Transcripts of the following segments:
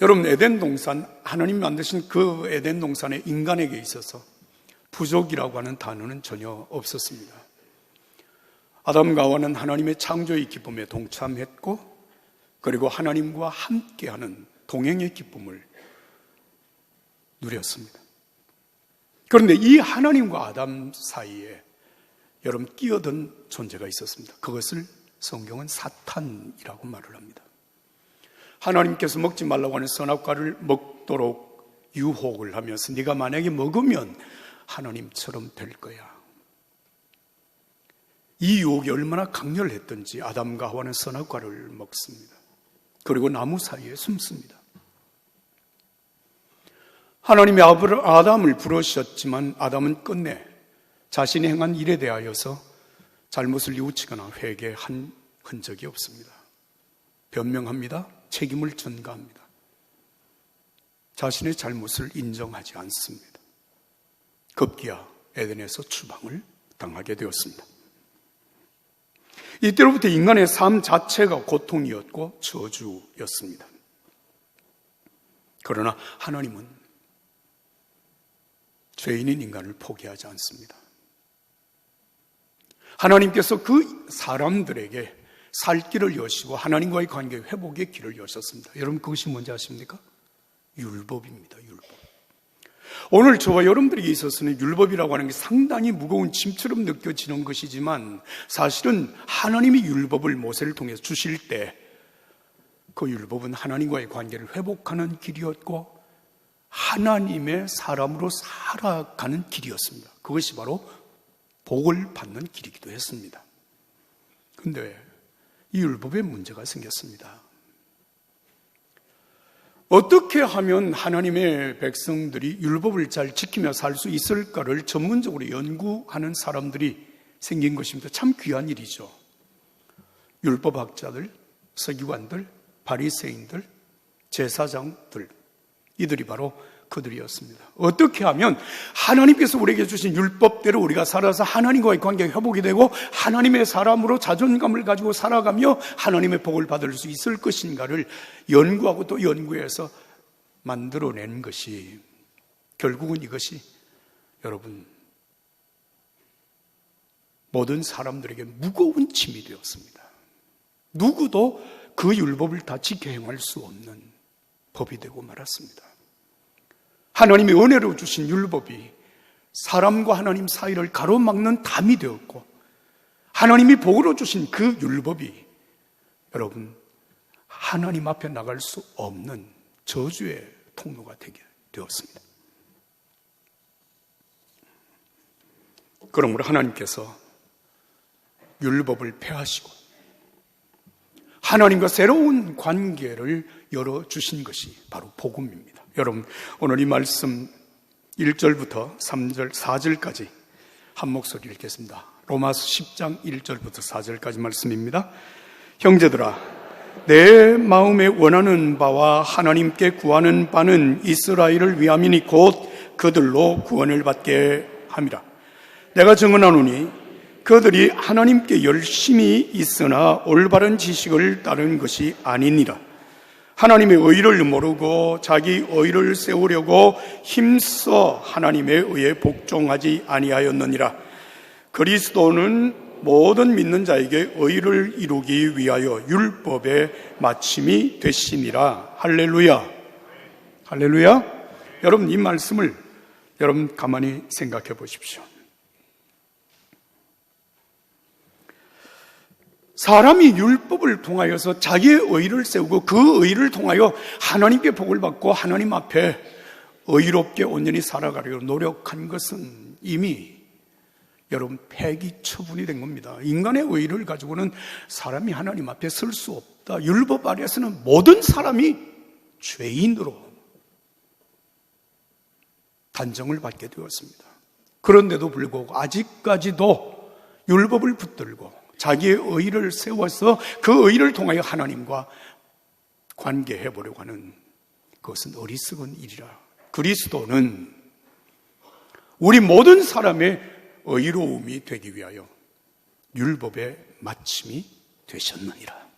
여러분, 에덴 동산, 하나님이 만드신 그 에덴 동산에 인간에게 있어서 부족이라고 하는 단어는 전혀 없었습니다. 아담과 하와는 하나님의 창조의 기쁨에 동참했고, 그리고 하나님과 함께하는 동행의 기쁨을 누렸습니다. 그런데 이 하나님과 아담 사이에 여러분 끼어든 존재가 있었습니다. 그것을 성경은 사탄이라고 말을 합니다. 하나님께서 먹지 말라고 하는 선악과를 먹도록 유혹을 하면서 네가 만약에 먹으면 하나님처럼 될 거야. 이 유혹이 얼마나 강렬했던지 아담과 하와는 선악과를 먹습니다. 그리고 나무 사이에 숨습니다. 하나님이 아담을 부르셨지만 아담은 끝내 자신이 행한 일에 대하여서 잘못을 뉘우치거나 회개한 흔적이 없습니다. 변명합니다. 책임을 전가합니다. 자신의 잘못을 인정하지 않습니다. 급기야 에덴에서 추방을 당하게 되었습니다. 이때로부터 인간의 삶 자체가 고통이었고 저주였습니다. 그러나 하나님은 죄인인 인간을 포기하지 않습니다. 하나님께서 그 사람들에게 살 길을 여시고 하나님과의 관계 회복의 길을 여셨습니다. 여러분, 그것이 뭔지 아십니까? 율법입니다. 율법. 오늘 저와 여러분들에게 있어서는 율법이라고 하는 게 상당히 무거운 짐처럼 느껴지는 것이지만 사실은 하나님이 율법을 모세를 통해서 주실 때 그 율법은 하나님과의 관계를 회복하는 길이었고 하나님의 사람으로 살아가는 길이었습니다. 그것이 바로 복을 받는 길이기도 했습니다. 그런데 이 율법에 문제가 생겼습니다. 어떻게 하면 하나님의 백성들이 율법을 잘 지키며 살 수 있을까를 전문적으로 연구하는 사람들이 생긴 것입니다. 참 귀한 일이죠. 율법학자들, 서기관들, 바리새인들, 제사장들, 이들이 바로 그들이었습니다. 어떻게 하면 하나님께서 우리에게 주신 율법대로 우리가 살아서 하나님과의 관계가 회복이 되고 하나님의 사람으로 자존감을 가지고 살아가며 하나님의 복을 받을 수 있을 것인가를 연구하고 또 연구해서 만들어낸 것이, 결국은 이것이 여러분 모든 사람들에게 무거운 짐이 되었습니다. 누구도 그 율법을 다 지켜 행할 수 없는 법이 되고 말았습니다. 하나님의 은혜로 주신 율법이 사람과 하나님 사이를 가로막는 담이 되었고, 하나님이 복으로 주신 그 율법이 여러분 하나님 앞에 나갈 수 없는 저주의 통로가 되게 되었습니다. 그러므로 하나님께서 율법을 폐하시고 하나님과 새로운 관계를 열어주신 것이 바로 복음입니다. 여러분, 오늘 이 말씀 1절부터 3절, 4절까지 한 목소리 읽겠습니다. 로마서 10장 1절부터 4절까지 말씀입니다. 형제들아, 내 마음에 원하는 바와 하나님께 구하는 바는 이스라엘을 위함이니 곧 그들로 구원을 받게 함이라. 내가 증언하노니 그들이 하나님께 열심히 있으나 올바른 지식을 따른 것이 아니니라. 하나님의 의를 모르고 자기 의를 세우려고 힘써 하나님의 의에 복종하지 아니하였느니라. 그리스도는 모든 믿는 자에게 의를 이루기 위하여 율법의 마침이 되심이라. 할렐루야. 할렐루야. 여러분, 이 말씀을 여러분 가만히 생각해 보십시오. 사람이 율법을 통하여서 자기의 의를 세우고 그 의를 통하여 하나님께 복을 받고 하나님 앞에 의롭게 온전히 살아가려고 노력한 것은 이미 여러분 폐기 처분이 된 겁니다. 인간의 의를 가지고는 사람이 하나님 앞에 설 수 없다. 율법 아래에서는 모든 사람이 죄인으로 단정을 받게 되었습니다. 그런데도 불구하고 아직까지도 율법을 붙들고 자기의 의를 세워서 그 의를 통하여 하나님과 관계해 보려고 하는 그것은 어리석은 일이라. 그리스도는 우리 모든 사람의 의로움이 되기 위하여 율법의 마침이 되셨느니라.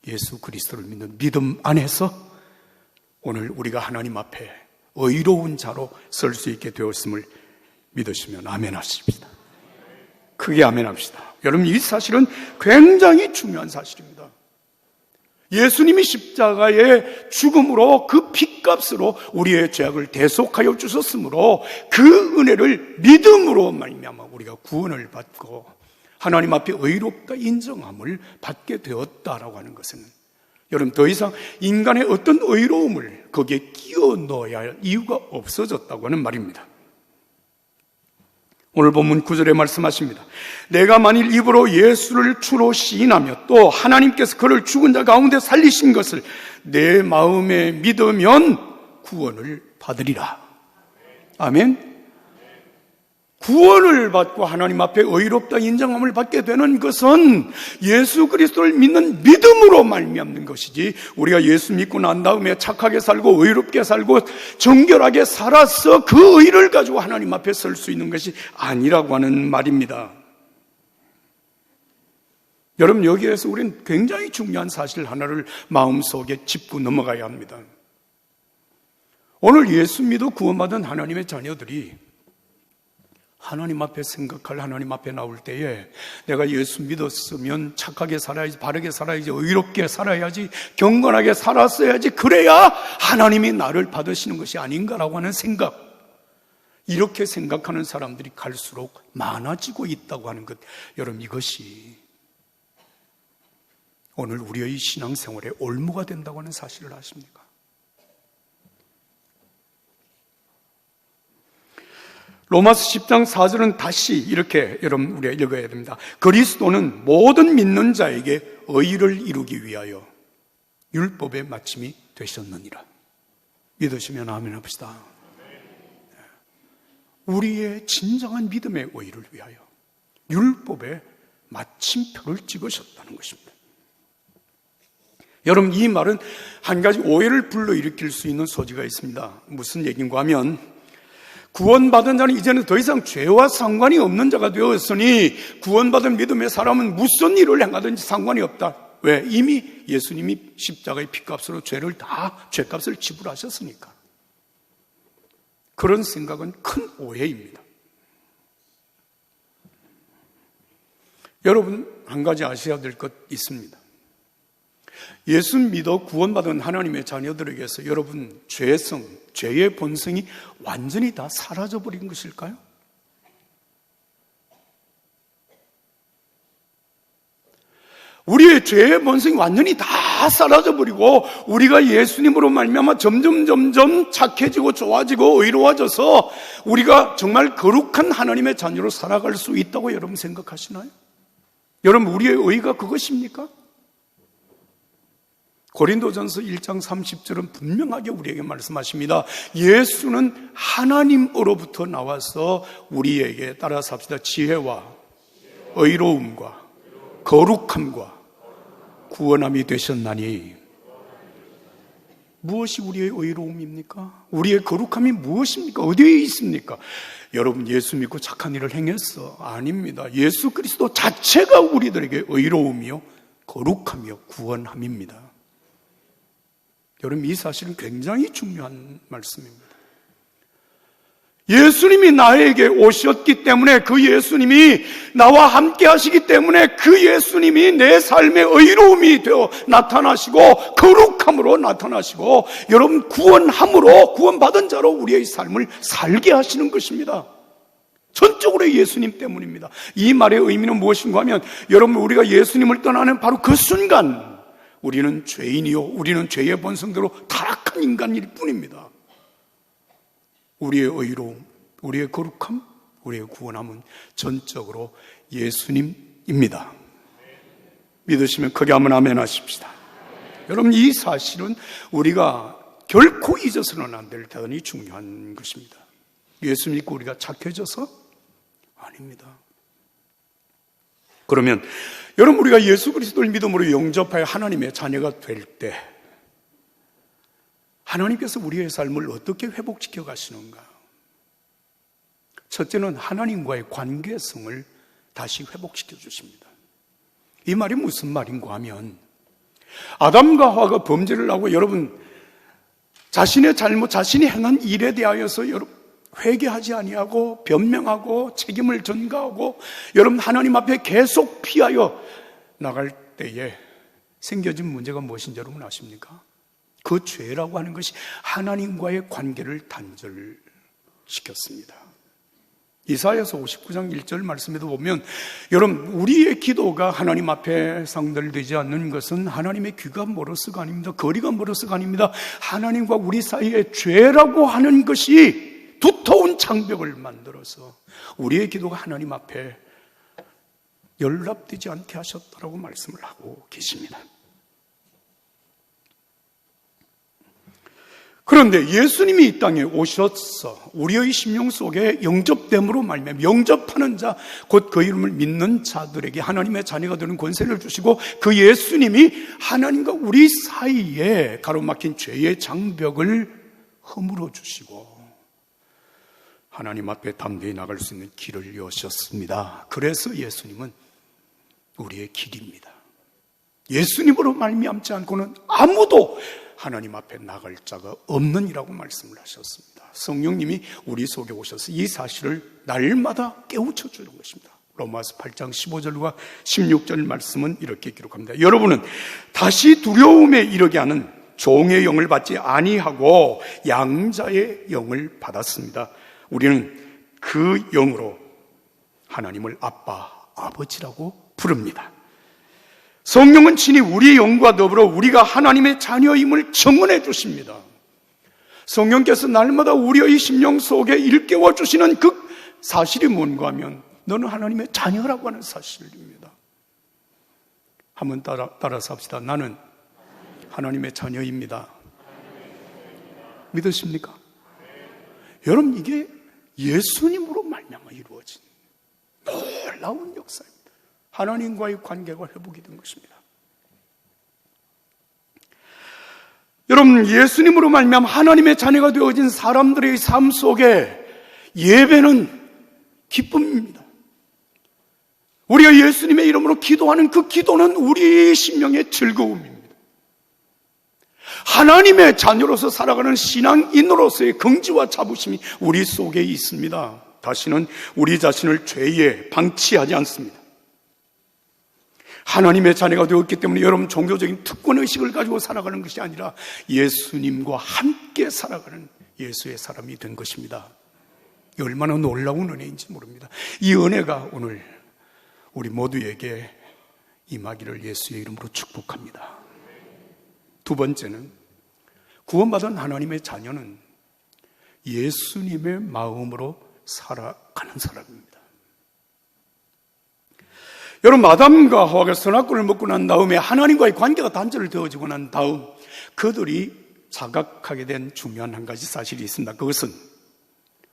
예수 그리스도를 믿는 믿음 안에서 오늘 우리가 하나님 앞에 의로운 자로 설 수 있게 되었음을 믿으시면 아멘 하십시다. 크게 아멘 합시다. 여러분, 이 사실은 굉장히 중요한 사실입니다. 예수님이 십자가의 죽음으로 그 핏값으로 우리의 죄악을 대속하여 주셨으므로 그 은혜를 믿음으로 말미암아 우리가 구원을 받고 하나님 앞에 의롭다 인정함을 받게 되었다라고 하는 것은, 여러분, 더 이상 인간의 어떤 의로움을 거기에 끼워 넣어야 할 이유가 없어졌다고 하는 말입니다. 오늘 본문 9절에 말씀하십니다. 내가 만일 입으로 예수를 주로 시인하며 또 하나님께서 그를 죽은 자 가운데 살리신 것을 내 마음에 믿으면 구원을 받으리라. 아멘. 구원을 받고 하나님 앞에 의롭다 인정함을 받게 되는 것은 예수 그리스도를 믿는 믿음으로 말미암는 것이지, 우리가 예수 믿고 난 다음에 착하게 살고 의롭게 살고 정결하게 살아서 그 의를 가지고 하나님 앞에 설 수 있는 것이 아니라고 하는 말입니다. 여러분, 여기에서 우리는 굉장히 중요한 사실 하나를 마음속에 짚고 넘어가야 합니다. 오늘 예수 믿어 구원받은 하나님의 자녀들이 하나님 앞에 생각할, 하나님 앞에 나올 때에 내가 예수 믿었으면 착하게 살아야지, 바르게 살아야지, 의롭게 살아야지, 경건하게 살았어야지, 그래야 하나님이 나를 받으시는 것이 아닌가라고 하는 생각, 이렇게 생각하는 사람들이 갈수록 많아지고 있다고 하는 것, 여러분, 이것이 오늘 우리의 신앙생활에 올무가 된다고 하는 사실을 아십니까? 로마서 10장 4절은 다시 이렇게 여러분 우리가 읽어야 됩니다. 그리스도는 모든 믿는 자에게 의를 이루기 위하여 율법의 마침이 되셨느니라. 믿으시면 아멘 합시다. 우리의 진정한 믿음의 의를 위하여 율법의 마침표를 찍으셨다는 것입니다. 여러분, 이 말은 한 가지 오해를 불러일으킬 수 있는 소지가 있습니다. 무슨 얘기인가 하면, 구원받은 자는 이제는 더 이상 죄와 상관이 없는 자가 되었으니 구원받은 믿음의 사람은 무슨 일을 행하든지 상관이 없다. 왜? 이미 예수님이 십자가의 피값으로 죄값을 지불하셨으니까. 그런 생각은 큰 오해입니다. 여러분, 한 가지 아셔야 될 것 있습니다. 예수 믿어 구원받은 하나님의 자녀들에게서 여러분, 죄의 본성이 완전히 다 사라져버린 것일까요? 우리의 죄의 본성이 완전히 다 사라져버리고 우리가 예수님으로 말미암아 점점 착해지고 좋아지고 의로워져서 우리가 정말 거룩한 하나님의 자녀로 살아갈 수 있다고 여러분 생각하시나요? 여러분, 우리의 의가 그것입니까? 고린도전서 1장 30절은 분명하게 우리에게 말씀하십니다. 예수는 하나님으로부터 나와서 우리에게 따라 삽시다. 지혜와 의로움과 거룩함과 구원함이 되셨나니. 무엇이 우리의 의로움입니까? 우리의 거룩함이 무엇입니까? 어디에 있습니까? 여러분, 예수 믿고 착한 일을 행했어? 아닙니다. 예수 그리스도 자체가 우리들에게 의로움이요 거룩함이요 구원함입니다. 여러분, 이 사실은 굉장히 중요한 말씀입니다. 예수님이 나에게 오셨기 때문에, 그 예수님이 나와 함께 하시기 때문에 그 예수님이 내 삶의 의로움이 되어 나타나시고 거룩함으로 나타나시고 여러분, 구원함으로 구원받은 자로 우리의 삶을 살게 하시는 것입니다. 전적으로 예수님 때문입니다. 이 말의 의미는 무엇인가 하면, 여러분, 우리가 예수님을 떠나는 바로 그 순간 우리는 죄인이요, 우리는 죄의 본성대로 타락한 인간일 뿐입니다. 우리의 의로움, 우리의 거룩함, 우리의 구원함은 전적으로 예수님입니다. 믿으시면 크게 한번 아멘 하십시다. 여러분, 이 사실은 우리가 결코 잊어서는 안 될 대단히 중요한 것입니다. 예수 믿고 우리가 착해져서? 아닙니다. 그러면 여러분, 우리가 예수 그리스도를 믿음으로 영접하여 하나님의 자녀가 될 때 하나님께서 우리의 삶을 어떻게 회복시켜 가시는가? 첫째는 하나님과의 관계성을 다시 회복시켜 주십니다. 이 말이 무슨 말인가 하면, 아담과 하와가 범죄를 하고 여러분 자신의 잘못, 자신이 행한 일에 대하여서 회개하지 아니하고 변명하고 책임을 전가하고 여러분 하나님 앞에 계속 피하여 나갈 때에 생겨진 문제가 무엇인지 여러분 아십니까? 그 죄라고 하는 것이 하나님과의 관계를 단절시켰습니다. 이사야서 59장 1절 말씀에도 보면 여러분 우리의 기도가 하나님 앞에 상달되지 않는 것은 하나님의 귀가 멀어서가 아닙니다. 거리가 멀어서가 아닙니다. 하나님과 우리 사이에 죄라고 하는 것이 두터운 장벽을 만들어서 우리의 기도가 하나님 앞에 연락되지 않게 하셨다라고 말씀을 하고 계십니다. 그런데 예수님이 이 땅에 오셔서 우리의 심령 속에 영접됨으로 말미암아 영접하는 자, 곧 그 이름을 믿는 자들에게 하나님의 자녀가 되는 권세를 주시고 그 예수님이 하나님과 우리 사이에 가로막힌 죄의 장벽을 허물어 주시고 하나님 앞에 담대히 나갈 수 있는 길을 여셨습니다. 그래서 예수님은 우리의 길입니다. 예수님으로 말미암지 않고는 아무도 하나님 앞에 나갈 자가 없느니라고 말씀을 하셨습니다. 성령님이 우리 속에 오셔서 이 사실을 날마다 깨우쳐 주는 것입니다. 로마서 8장 15절과 16절 말씀은 이렇게 기록합니다. 여러분은 다시 두려움에 이르게 하는 종의 영을 받지 아니하고 양자의 영을 받았습니다. 우리는 그 영으로 하나님을 아빠, 아버지라고 부릅니다. 성령은 친히 우리의 영과 더불어 우리가 하나님의 자녀임을 증언해 주십니다. 성령께서 날마다 우리의 심령 속에 일깨워 주시는 그 사실이 뭔가 하면 너는 하나님의 자녀라고 하는 사실입니다. 한번 따라서 합시다. 나는 하나님의 자녀입니다. 믿으십니까? 여러분 이게 예수님으로 말미암아 이루어진 놀라운 역사입니다. 하나님과의 관계가 회복이 된 것입니다. 여러분 예수님으로 말미암아 하나님의 자녀가 되어진 사람들의 삶 속에 예배는 기쁨입니다. 우리가 예수님의 이름으로 기도하는 그 기도는 우리의 심령의 즐거움입니다. 하나님의 자녀로서 살아가는 신앙인으로서의 긍지와 자부심이 우리 속에 있습니다. 다시는 우리 자신을 죄에 방치하지 않습니다. 하나님의 자녀가 되었기 때문에 여러분 종교적인 특권의식을 가지고 살아가는 것이 아니라 예수님과 함께 살아가는 예수의 사람이 된 것입니다. 얼마나 놀라운 은혜인지 모릅니다. 이 은혜가 오늘 우리 모두에게 임하기를 예수의 이름으로 축복합니다. 두 번째는 구원받은 하나님의 자녀는 예수님의 마음으로 살아가는 사람입니다. 여러분 아담과 하와가 선악과를 먹고 난 다음에 하나님과의 관계가 단절되어지고 난 다음 그들이 자각하게 된 중요한 한 가지 사실이 있습니다. 그것은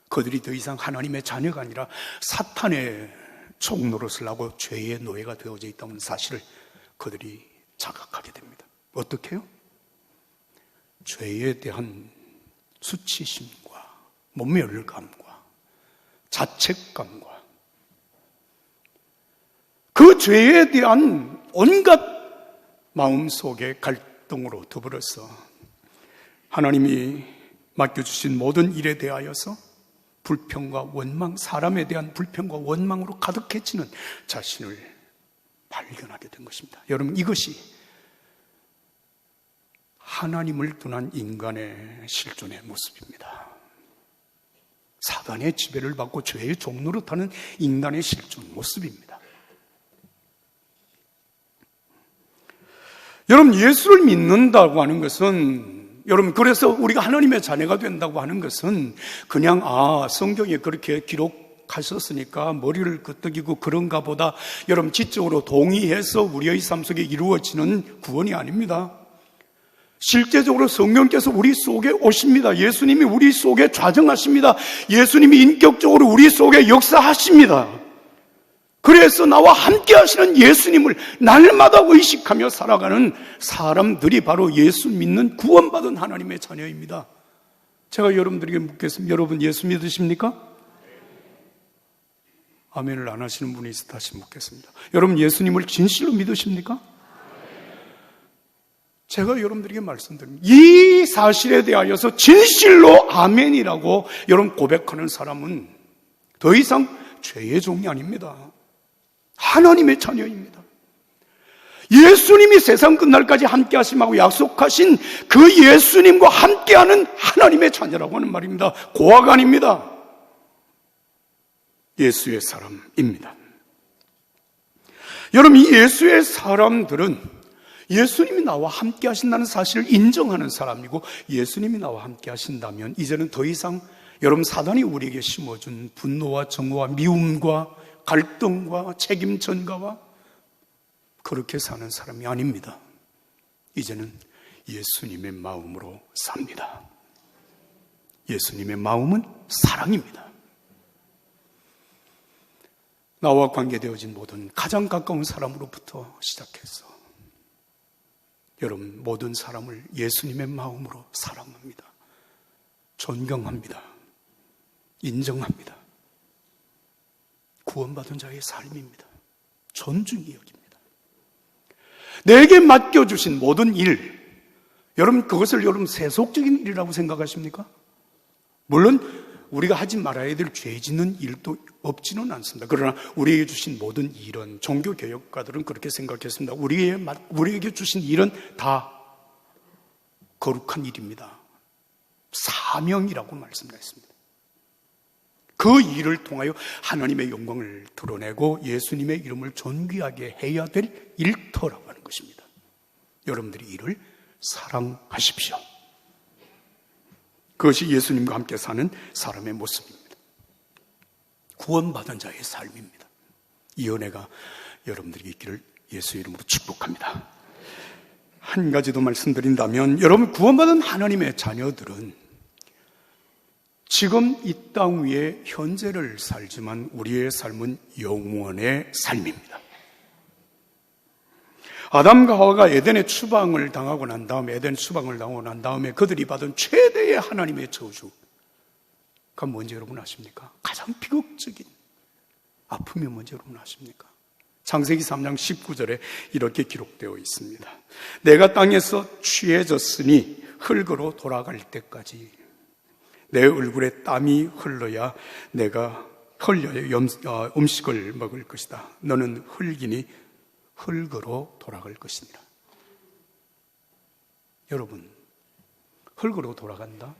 그들이 더 이상 하나님의 자녀가 아니라 사탄의 종노릇을 하고 죄의 노예가 되어져 있다는 사실을 그들이 자각하게 됩니다. 어떻게 해요? 죄에 대한 수치심과 모멸감과 자책감과 그 죄에 대한 온갖 마음속의 갈등으로 더불어서 하나님이 맡겨주신 모든 일에 대하여서 불평과 원망, 사람에 대한 불평과 원망으로 가득해지는 자신을 발견하게 된 것입니다. 여러분 이것이 하나님을 떠난 인간의 실존의 모습입니다. 사단의 지배를 받고 죄의 종노릇하는 인간의 실존 모습입니다. 여러분 예수를 믿는다고 하는 것은 여러분 그래서 우리가 하나님의 자녀가 된다고 하는 것은 그냥 성경에 그렇게 기록하셨으니까 머리를 끄덕이고 그런가 보다 여러분 지적으로 동의해서 우리의 삶 속에 이루어지는 구원이 아닙니다. 실제적으로 성령께서 우리 속에 오십니다. 예수님이 우리 속에 좌정하십니다. 예수님이 인격적으로 우리 속에 역사하십니다. 그래서 나와 함께 하시는 예수님을 날마다 의식하며 살아가는 사람들이 바로 예수 믿는 구원받은 하나님의 자녀입니다. 제가 여러분들에게 묻겠습니다. 여러분 예수 믿으십니까? 아멘을 안 하시는 분이 있어 다시 묻겠습니다. 여러분 예수님을 진실로 믿으십니까? 제가 여러분들에게 말씀드립니다. 이 이 사실에 대하여서 진실로 아멘이라고 여러분 고백하는 사람은 더 이상 죄의 종이 아닙니다. 하나님의 자녀입니다. 예수님이 세상 끝날까지 함께 하심하고 약속하신 그 예수님과 함께하는 하나님의 자녀라고 하는 말입니다. 고아가 아닙니다. 예수의 사람입니다. 여러분, 이 예수의 사람들은 예수님이 나와 함께 하신다는 사실을 인정하는 사람이고, 예수님이 나와 함께 하신다면 이제는 더 이상 여러분 사단이 우리에게 심어준 분노와 정오와 미움과 갈등과 책임 전가와 그렇게 사는 사람이 아닙니다. 이제는 예수님의 마음으로 삽니다. 예수님의 마음은 사랑입니다. 나와 관계되어진 모든 가장 가까운 사람으로부터 시작해서 여러분 모든 사람을 예수님의 마음으로 사랑합니다. 존경합니다. 인정합니다. 구원받은 자의 삶입니다. 존중히 여깁니다. 내게 맡겨주신 모든 일, 여러분 그것을 여러분 세속적인 일이라고 생각하십니까? 물론 우리가 하지 말아야 될 죄 짓는 일도 없지는 않습니다. 그러나 우리에게 주신 모든 일은, 종교개혁가들은 그렇게 생각했습니다. 우리에게 주신 일은 다 거룩한 일입니다. 사명이라고 말씀했습니다. 그 일을 통하여 하나님의 영광을 드러내고 예수님의 이름을 존귀하게 해야 될 일터라고 하는 것입니다. 여러분들이 이를 사랑하십시오. 그것이 예수님과 함께 사는 사람의 모습입니다. 구원받은 자의 삶입니다. 이 은혜가 여러분들에게 있기를 예수의 이름으로 축복합니다. 한 가지 더 말씀드린다면, 여러분 구원받은 하나님의 자녀들은 지금 이 땅 위에 현재를 살지만 우리의 삶은 영원의 삶입니다. 아담과 하와가 에덴의 추방을 당하고 난 다음에 그들이 받은 최대의 하나님의 저주가 뭔지 여러분 아십니까? 가장 비극적인 아픔이 뭔지 여러분 아십니까? 창세기 3장 19절에 이렇게 기록되어 있습니다. 내가 땅에서 취해졌으니 흙으로 돌아갈 때까지 내 얼굴에 땀이 흘러야 음식을 먹을 것이다. 너는 흙이니 흙으로 돌아갈 것이니라. 여러분, 흙으로 돌아간다?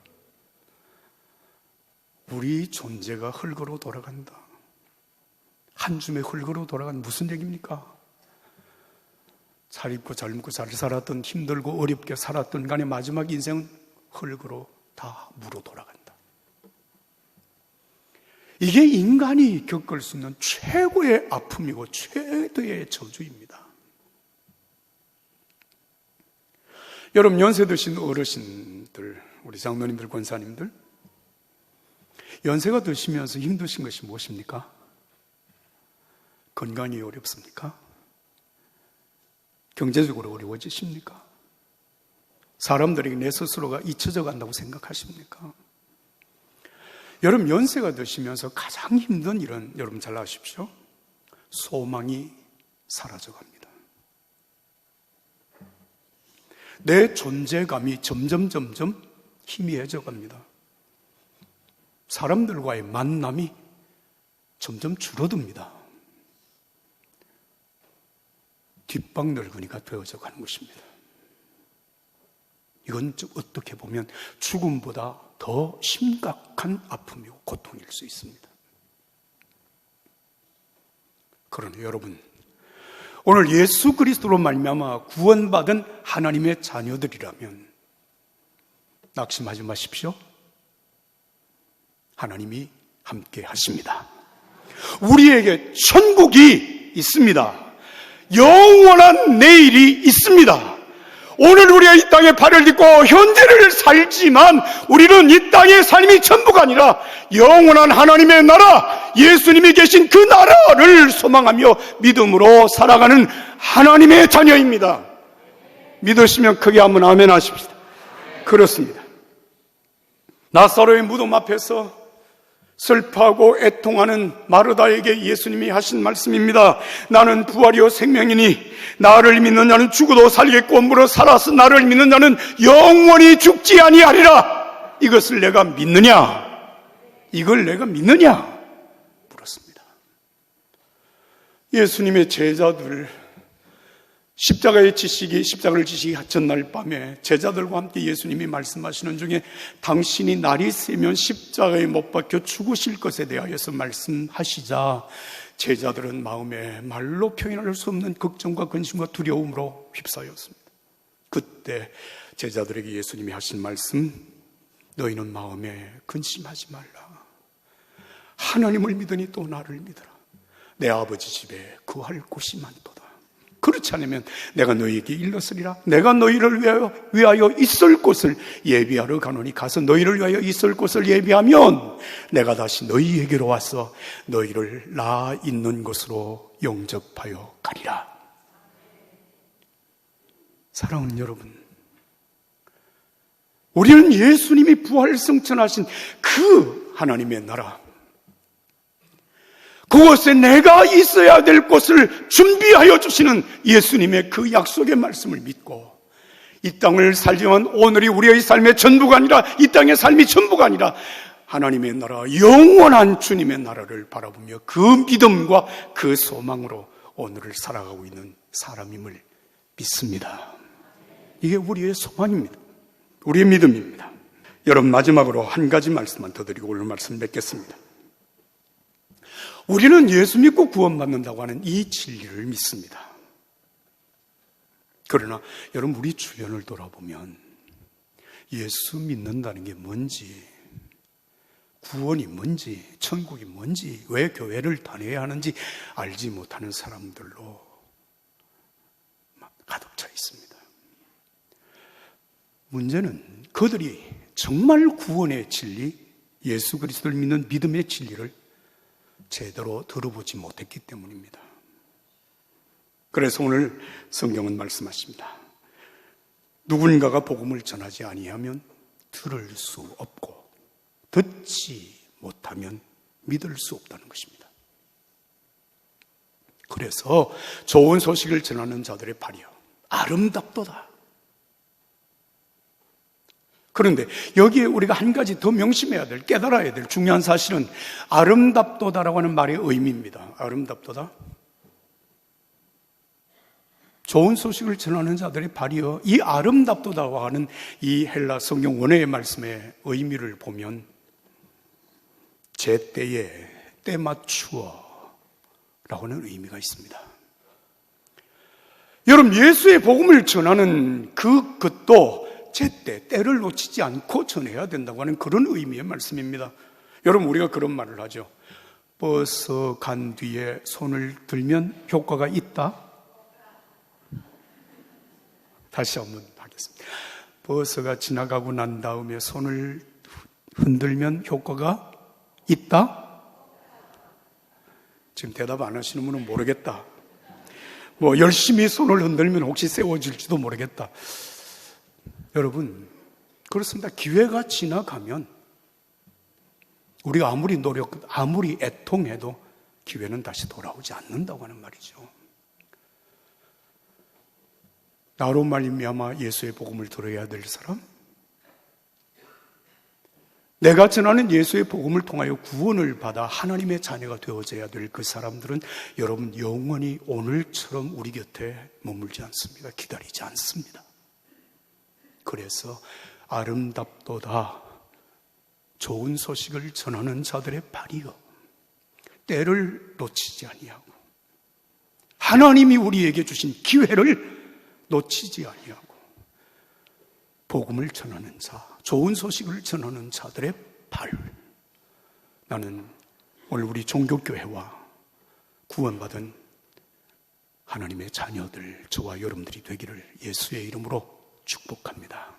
우리 존재가 흙으로 돌아간다. 한 줌의 흙으로 돌아간 무슨 얘기입니까? 잘 입고 잘 먹고 잘 살았던, 힘들고 어렵게 살았던 간에 마지막 인생은 흙으로 다 무로 돌아간다. 이게 인간이 겪을 수 있는 최고의 아픔이고 최대의 저주입니다. 여러분, 연세 드신 어르신들, 우리 장로님들, 권사님들, 연세가 드시면서 힘드신 것이 무엇입니까? 건강이 어렵습니까? 경제적으로 어려워지십니까? 사람들에게 내 스스로가 잊혀져 간다고 생각하십니까? 여러분, 연세가 드시면서 가장 힘든 일은 여러분 잘 아십시오. 소망이 사라져 갑니다. 내 존재감이 점점 희미해져 갑니다. 사람들과의 만남이 점점 줄어듭니다. 뒷방넓은이가 되어져 가는 것입니다. 이건 어떻게 보면 죽음보다 더 심각한 아픔이고 고통일 수 있습니다. 그러나 여러분, 오늘 예수 그리스도로 말미암아 구원받은 하나님의 자녀들이라면 낙심하지 마십시오. 하나님이 함께 하십니다. 우리에게 천국이 있습니다. 영원한 내일이 있습니다. 오늘 우리가 이 땅에 발을 딛고 현재를 살지만 우리는 이 땅의 삶이 전부가 아니라 영원한 하나님의 나라, 예수님이 계신 그 나라를 소망하며 믿음으로 살아가는 하나님의 자녀입니다. 믿으시면 크게 한번 아멘 하십시다. 그렇습니다. 나사로의 무덤 앞에서 슬퍼하고 애통하는 마르다에게 예수님이 하신 말씀입니다. 나는 부활이요 생명이니 나를 믿는 자는 죽어도 살겠고 무릇 살아서 나를 믿는 자는 영원히 죽지 아니하리라. 이것을 내가 믿느냐? 이걸 내가 믿느냐? 물었습니다. 예수님의 제자들 십자가를 지시기 전날 밤에 제자들과 함께 예수님이 말씀하시는 중에 당신이 날이 새면 십자가에 못 박혀 죽으실 것에 대하여서 말씀하시자 제자들은 마음에 말로 표현할 수 없는 걱정과 근심과 두려움으로 휩싸였습니다. 그때 제자들에게 예수님이 하신 말씀, 너희는 마음에 근심하지 말라. 하나님을 믿으니 또 나를 믿어라. 내 아버지 집에 거할 곳이 많도다. 그렇지 않으면 내가 너희에게 일렀으리라. 내가 너희를 위하여 있을 곳을 예비하러 가노니 가서 너희를 위하여 있을 곳을 예비하면 내가 다시 너희에게로 와서 너희를 나 있는 곳으로 영접하여 가리라. 사랑하는 여러분, 우리는 예수님이 부활승천하신 그 하나님의 나라, 그곳에 내가 있어야 될 곳을 준비하여 주시는 예수님의 그 약속의 말씀을 믿고 이 땅을 살지만 오늘이 우리의 삶의 전부가 아니라 이 땅의 삶이 전부가 아니라 하나님의 나라, 영원한 주님의 나라를 바라보며 그 믿음과 그 소망으로 오늘을 살아가고 있는 사람임을 믿습니다. 이게 우리의 소망입니다. 우리의 믿음입니다. 여러분, 마지막으로 한 가지 말씀만 더 드리고 오늘 말씀 맺겠습니다. 우리는 예수 믿고 구원받는다고 하는 이 진리를 믿습니다. 그러나 여러분, 우리 주변을 돌아보면 예수 믿는다는 게 뭔지, 구원이 뭔지, 천국이 뭔지, 왜 교회를 다녀야 하는지 알지 못하는 사람들로 가득 차 있습니다. 문제는 그들이 정말 구원의 진리, 예수 그리스도를 믿는 믿음의 진리를 제대로 들어보지 못했기 때문입니다. 그래서 오늘 성경은 말씀하십니다. 누군가가 복음을 전하지 아니하면 들을 수 없고 듣지 못하면 믿을 수 없다는 것입니다. 그래서 좋은 소식을 전하는 자들의 발이여 아름답도다. 그런데 여기에 우리가 한 가지 더 명심해야 될, 깨달아야 될 중요한 사실은 아름답도다라고 하는 말의 의미입니다. 아름답도다. 좋은 소식을 전하는 자들의 발이여, 이 아름답도다고 하는 이 헬라 성경 원어의 말씀의 의미를 보면 제때에 때맞추어 라고 하는 의미가 있습니다. 여러분, 예수의 복음을 전하는 그것도 제때, 때를 놓치지 않고 전해야 된다고 하는 그런 의미의 말씀입니다. 여러분, 우리가 그런 말을 하죠. 버스 간 뒤에 손을 들면 효과가 있다? 다시 한번 하겠습니다. 버스가 지나가고 난 다음에 손을 흔들면 효과가 있다? 지금 대답 안 하시는 분은 모르겠다. 열심히 손을 흔들면 혹시 세워질지도 모르겠다. 여러분, 그렇습니다. 기회가 지나가면 우리가 아무리 아무리 애통해도 기회는 다시 돌아오지 않는다고 하는 말이죠. 나로 말미암아 예수의 복음을 들어야 될 사람, 내가 전하는 예수의 복음을 통하여 구원을 받아 하나님의 자녀가 되어져야 될 그 사람들은 여러분, 영원히 오늘처럼 우리 곁에 머물지 않습니다. 기다리지 않습니다. 그래서 아름답도다, 좋은 소식을 전하는 자들의 발이여, 때를 놓치지 아니하고 하나님이 우리에게 주신 기회를 놓치지 아니하고 복음을 전하는 자, 좋은 소식을 전하는 자들의 발. 나는 오늘 우리 종교교회와 구원받은 하나님의 자녀들, 저와 여러분들이 되기를 예수의 이름으로 축복합니다.